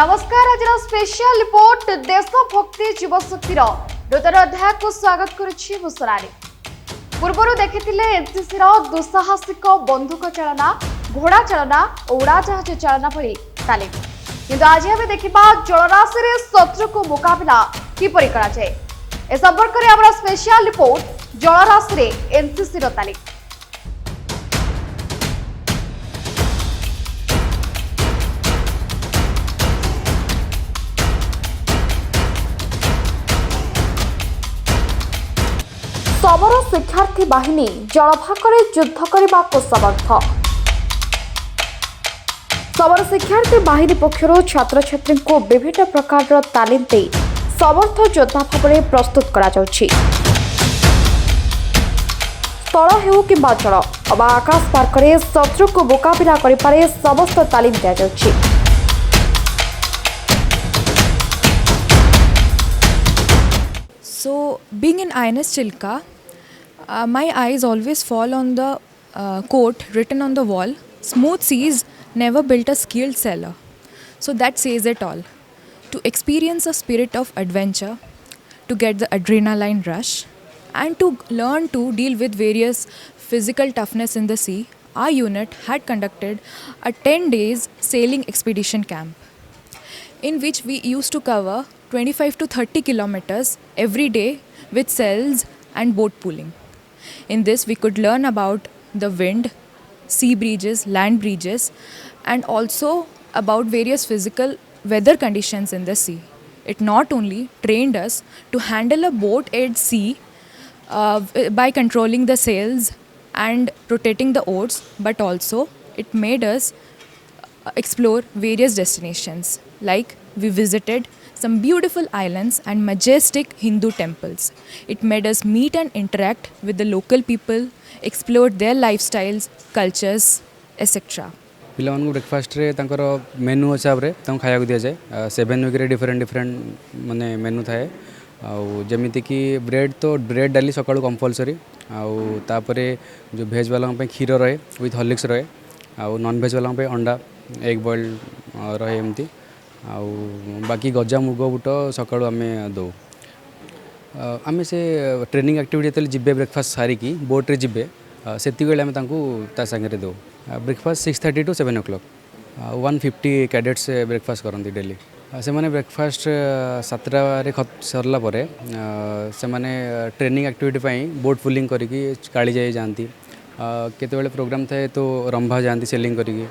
नमस्कार आज special report देशभक्ति जीवशक्तिर नूतन अध्याय को स्वागत करुछि मुसरानी। पूर्व देखिथिले एनसीसी दुस्साहसिक बंदूक चालना घोड़ा चालना और उड़ाजहाज चालना भली तालीम, किंतु आज आम देखा जलराशि में शत्रु को मुकाबला किपरि करा जाए। ए संपर्क में आम स्पेशल रिपोर्ट जलराशि में एनसीसी तालीम। समर शिक्षार्थी बाहिनी जलभागर युद्ध करने को समर्थ। समर शिक्षार्थी बाहिनी पक्षर छात्र छात्री को विभिन्न प्रकार तालीम दे समर्थ योद्धा भाव प्रस्तुत करा जाउछि। स्थल हेउ किंबा जल अबा आकाश मार्ग में शत्रु को मुकाबला करिपारे समस्त तालीम दिया जाउछि। So, being in INS Chilka, my eyes always fall on the quote written on the wall, "Smooth seas never built a skilled sailor." So that says it all. To experience a spirit of adventure, to get the adrenaline rush, and to learn to deal with various physical toughness in the sea, our unit had conducted a 10 days sailing expedition camp, in which we used to cover 25 to 30 kilometers every day with sails and boat pulling. In this, we could learn about the wind, sea breezes, land breezes, and also about various physical weather conditions in the sea. It not only trained us to handle a boat at sea by controlling the sails and rotating the oars, but also it made us explore various destinations. Like we visited some beautiful islands and majestic Hindu temples. It made us meet and interact with the local people, explore their lifestyles, cultures, etc. पिलाମାନଙ୍କୁ breakfast रे menu हिसाब से खाया दि जाए 7 week different माने मेनू थाए जमीती कि bread तो ब्रेड डाली सकाळु कंपलसरी आउे जो भेज वाला क्षीर रहे विथ हॉर्लिक्स रहे आउ नॉन भेज वाला अंडा एग बॉइल रहे एमती आउ बाकी गजा मुग बुट सकाळु आमे दो आमे से ट्रेनिंग एक्टिविटी जो जिबे ब्रेकफास्ट सारिकी बोट रे जिबे सेति बेले आमे तांकू ता संगे दो breakfast 6:30 to 7 o'clock 150 cadets breakfast करती डेली से माने ब्रेकफास्ट 7 सरला परे से माने ट्रेनिंग एक्टिविटी पाई बोट पुलिंग करिकी काली जाई जानती केतेबेले प्रोग्राम थाए तो रंभा जानती सेलिंग करिकी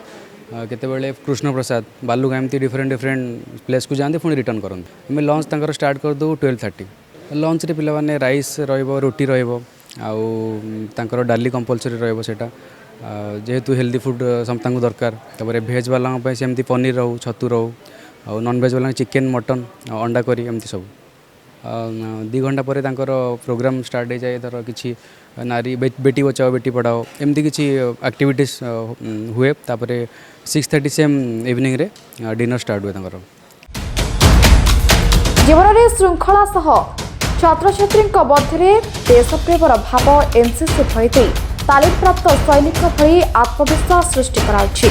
केतेबेले कृष्ण प्रसाद बालुगा एमती डिफरेंट प्लेस को जाते पुणी रिटर्न करते आम लंच तक स्टार्ट कर दो 12:30 लंच रे पिला माने राइस रहिबो रोटी रहिबो आउ डाली कंपलसरी रहिबो सेटा जेहेतु हेल्दी फुड समता दरकार तापर भेज वाला सेमती पनीर रहू छतु रहू और नॉन भेज वाला चिकेन मटन अंडा करी एमती सब 2 घंटा पर प्रोग्राम स्टार्ट हो जाए धर कि नारी बेटी बचाओ बेटी पढ़ाओ एमती किसी एक्टिविटीज हुए तापर 6:30 सेम इवनिंग रे डिनर स्टार्ट हुए जीवन में श्रृंखला सह छात्र छात्री मध्य देशप्रेमर भाव एनसीसी भई तालीम प्राप्त सैनिक भई आत्मविश्वास सृष्टि कराउछि।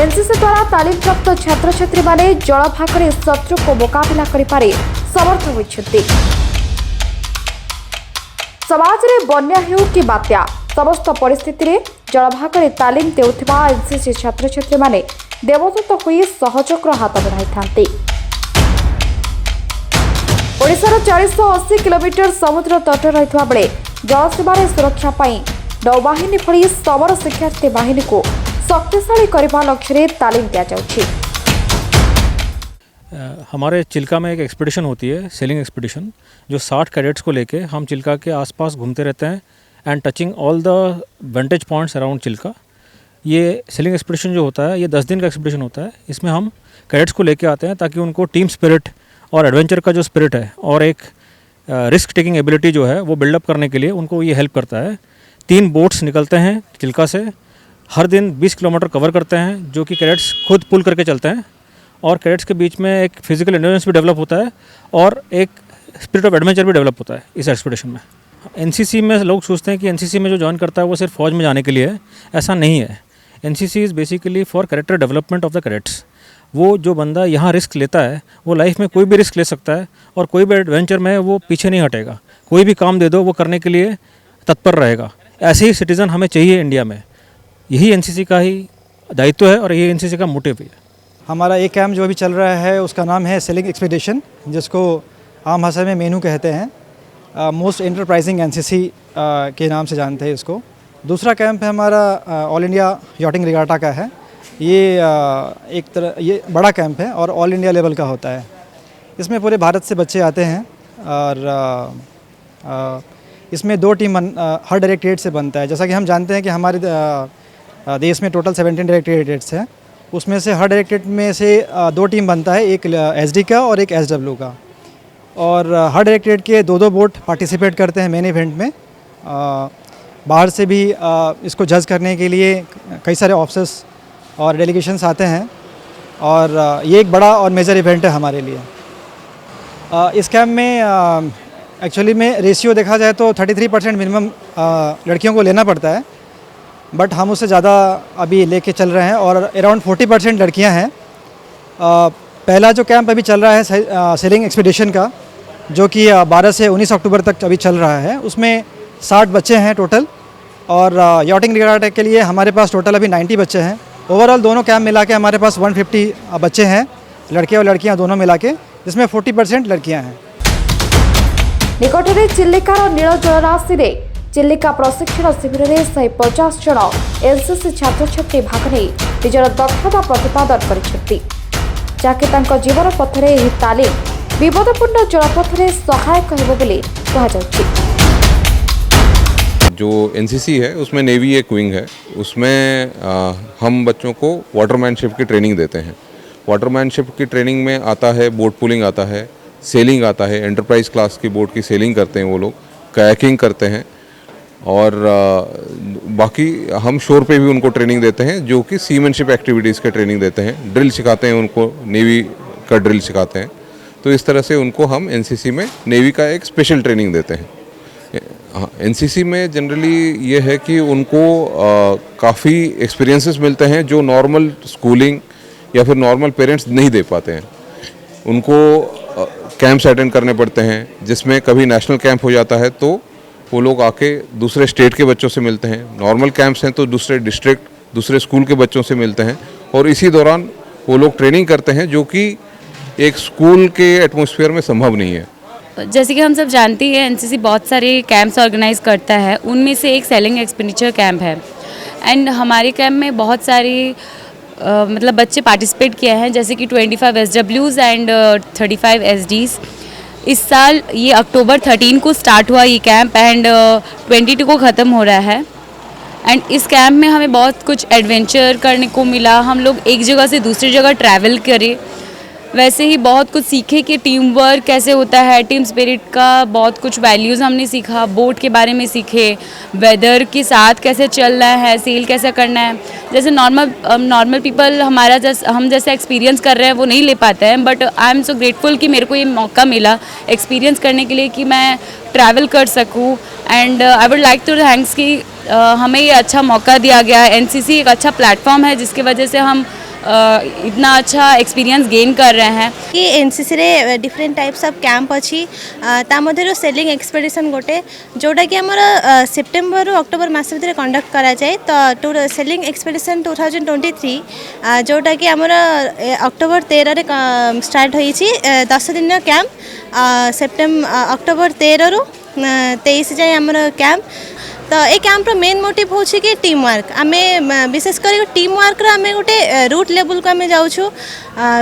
एनसीसी द्वारा तालीम प्राप्त छात्र छात्री माने जलभागर शत्रु को मुकाबला करिपारे समर्थ होइछथि। समाज रे बन्या हेउ कि बात्या समस्त परिस्थिति रे जलभागर तालीम देउथिबा एनसीसी छात्र छात्री माने देवदूत होई सहयोगर हाथ बढ़ाई थांती। ओडिशार 480 किलोमीटर समुद्र तट रही बेले जलसीमार सुरक्षा पाई नौबाहिनी भली समर शिक्षार्थी बाहिनी को शक्तिशाली करने लक्ष्य तालीम दिया जाउछि। हमारे चिल्का में एक एक्सपीडिशन होती है सेलिंग एक्सपीडिशन जो 60 कैडेट्स को लेके हम चिल्का के आसपास घूमते रहते हैं and touching all the vantage points around Chilka. ये सेलिंग एक्सपीडिशन जो होता है ये 10 दिन का एक्सपीडिशन होता है। इसमें हम कैडेट्स को लेके आते हैं ताकि उनको टीम स्पिरिट और एडवेंचर का जो स्पिरिट है और एक रिस्क टेकिंग एबिलिटी जो है वो बिल्डअप करने के लिए उनको ये हेल्प करता है। 3 बोट्स निकलते हैं चिल्का से, हर दिन 20 किलोमीटर कवर करते हैं जो कि कैडेट्स खुद पुल करके चलते हैं और कैडेट्स के बीच में एक फिजिकल एंड्योरेंस भी डेवलप होता है और एक स्पिरिट ऑफ एडवेंचर भी डेवलप होता है इस एक्सपीडिशन में। एनसीसी में लोग सोचते हैं कि एनसीसी में जो ज्वाइन करता है वो सिर्फ फौज में जाने के लिए है, ऐसा नहीं है। NCC is basically for character development of the cadets. वो जो बंदा यहाँ रिस्क लेता है वो लाइफ में कोई भी रिस्क ले सकता है और कोई भी एडवेंचर में वो पीछे नहीं हटेगा। कोई भी काम दे दो वो करने के लिए तत्पर रहेगा। ऐसे ही सिटीज़न हमें चाहिए इंडिया में। यही एनसीसी का ही दायित्व है और ये एनसीसी का मोटिव भी है। हमारा एक कैंप जो अभी चल रहा है उसका नाम है सेलिंग एक्सपीडिशन, जिसको आम भाषा में मेनू कहते हैं। मोस्ट एंटरप्राइजिंग एनसीसी के नाम से जानते हैं इसको। दूसरा कैंप है हमारा ऑल इंडिया यॉटिंग रिगाटा का है। ये बड़ा कैंप है और ऑल इंडिया लेवल का होता है। इसमें पूरे भारत से बच्चे आते हैं और इसमें 2 टीम हर डायरेक्टरेट से बनता है। जैसा कि हम जानते हैं कि हमारे देश में टोटल 17 डायरेक्टरेट्स हैं, उसमें से हर डायरेक्टरेट में से 2 टीम बनता है, एक एसडी का और एक एसडब्ल्यू का। और हर डायरेक्टरेट के 2-2 बोट पार्टिसिपेट करते हैं मेन इवेंट में। बाहर से भी इसको जज करने के लिए कई सारे ऑफिसर्स और डेलीगेशंस आते हैं और ये एक बड़ा और मेजर इवेंट है हमारे लिए। इस कैंप में एक्चुअली में रेशियो देखा जाए तो 33% मिनिमम लड़कियों को लेना पड़ता है, बट हम उससे ज़्यादा अभी लेके चल रहे हैं और अराउंड 40% लड़कियां हैं। पहला जो कैंप अभी चल रहा है सेलिंग एक्सपीडिशन का, जो कि 12 से 19 अक्टूबर तक अभी चल रहा है, उसमें 60 बच्चे हैं टोटल। और यॉटिंग रिगाटा के लिए हमारे पास टोटल अभी 90 बच्चे हैं। ओवरऑल दोनों कैंप मिला के हमारे पास 150 बच्चे हैं, लड़के और लड़कियां दोनों मिला के, जिसमें 40% लड़कियां हैं। निकटरे चिल्लिकार नील जलराशि रे चिल्लिका प्रशिक्षण शिविर में 150 जन एनसीसी छात्र छात्री भाग नहीं निजर दक्षता प्रतिपादन कर जीवन पथरे यह तालीम विपदपूर्ण जलपथ में सहायक हो। जो एनसीसी है उसमें नेवी एक विंग है, उसमें हम बच्चों को वाटरमैनशिप की ट्रेनिंग देते हैं। वाटरमैनशिप की ट्रेनिंग में आता है बोट पुलिंग आता है, सेलिंग आता है, एंटरप्राइज क्लास की बोट की सेलिंग करते हैं वो लोग, कायाकिंग करते हैं और बाकी हम शोर पे भी उनको ट्रेनिंग देते हैं, जो कि सीमैनशिप एक्टिविटीज़ के ट्रेनिंग देते हैं, ड्रिल सिखाते हैं उनको, नेवी का ड्रिल सिखाते हैं। तो इस तरह से उनको हम एनसीसी में नेवी का एक स्पेशल ट्रेनिंग देते हैं। हाँ, एनसीसी में जनरली ये है कि उनको काफ़ी एक्सपीरियंसेस मिलते हैं जो नॉर्मल स्कूलिंग या फिर नॉर्मल पेरेंट्स नहीं दे पाते हैं। उनको कैंप्स अटेंड करने पड़ते हैं, जिसमें कभी नेशनल कैंप हो जाता है तो वो लोग आके दूसरे स्टेट के बच्चों से मिलते हैं। नॉर्मल कैंप्स हैं तो दूसरे डिस्ट्रिक्ट, दूसरे स्कूल के बच्चों से मिलते हैं और इसी दौरान वो लोग ट्रेनिंग करते हैं, जो कि एक स्कूल के एटमॉस्फेयर में संभव नहीं है। जैसे कि हम सब जानते हैं एनसीसी बहुत सारे कैंप्स ऑर्गेनाइज करता है, उनमें से एक सेलिंग एक्सपेंडिचर कैंप है। एंड हमारे कैंप में बहुत सारे मतलब बच्चे पार्टिसिपेट किए हैं, जैसे कि 25 SWs एंड 35 SDs। इस साल ये अक्टूबर 13 को स्टार्ट हुआ ये कैंप एंड 22 को ख़त्म हो रहा है। एंड इस कैंप में हमें बहुत कुछ एडवेंचर करने को मिला। हम लोग एक जगह से दूसरी जगह ट्रैवल करे, वैसे ही बहुत कुछ सीखे कि टीम वर्क कैसे होता है, टीम स्पिरिट का बहुत कुछ वैल्यूज़ हमने सीखा, बोट के बारे में सीखे, वेदर के साथ कैसे चलना है, सेल कैसे करना है। जैसे नॉर्मल पीपल हम जैसा एक्सपीरियंस कर रहे हैं वो नहीं ले पाते हैं, but I am so grateful कि मेरे को ये मौका मिला एक्सपीरियंस करने के लिए कि मैं ट्रैवल कर सकूँ। And I would like to thanks कि हमें ये अच्छा मौका दिया गया। एनसीसी एक अच्छा प्लेटफॉर्म है जिसकी वजह से हम इतना अच्छा एक्सपीरियंस गेन कर रहे हैं। कि एनसीसी रे डिफरेंट टाइप्स ऑफ कैंप अच्छी ता मध्य सेलिंग एक्सपेडिशन गोटे जोटा कि आमर सेप्टेम्बर अक्टोबर मास भितर कंडक्ट करा जाए। तो सेलिंग एक्सपेडिशन 2023 जोटा कि आमर अक्टोबर 13 रे स्टार्ट होई 10 दिन कैंप अक्टोबर 13 रु 23 जाए आमर कैंप। तो ये कैंप मेन मोटिव हो कि टीम वर्क। आमे विशेषकर टीम वर्क आम गोटे रूट लेवल को आम जाऊँ,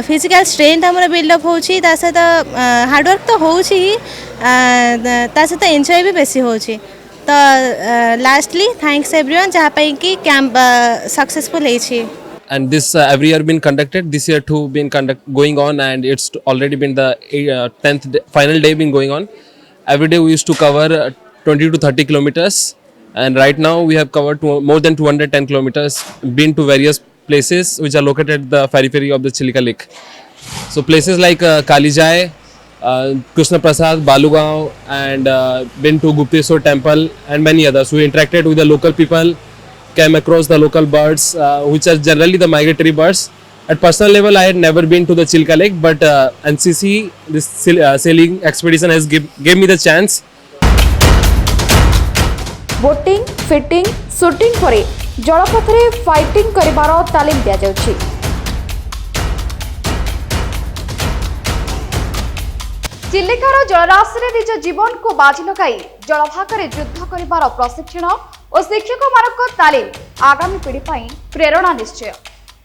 फिजिकल स्ट्रेंथ आम बिल्डअप हो सहित हार्डवर्क तो हो सहित एंजॉय भी बेसी हो। तो लास्टली थैंक्स एवरीवन जहाँपाई कि कैंप सक्सेसफुल है। And this every year been conducted. This year too been going on, and it's already been the 10th final day been going on. Every day we used to cover 20 to 30 kilometers, and right now we have covered more than 210 kilometers. Been to various places which are located at the periphery of the Chilika Lake. So places like Kalijai, Krishna Prasad, Balugaon, and been to Gupteswar Temple and many others. We interacted with the local people came across the local birds, which are generally the migratory birds. At personal level, I had never been to the Chilka Lake, but NCC, this sailing expedition has gave me the chance. Boating fitting shooting पर जलपथरे fighting करिवार तालीम दिया जाउछि। चिलिकार जलराशि निज जीवन को बाजी लगाई जलभागरे युद्ध करिवार प्रशिक्षण और शिक्षक मानक तालीम आगामी पीढ़ी पाई प्रेरणा निश्चय।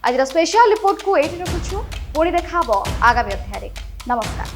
आज स्पेशल रिपोर्ट को एठी रखुछु, पुणी देखाबो आगामी अध्याय। नमस्कार।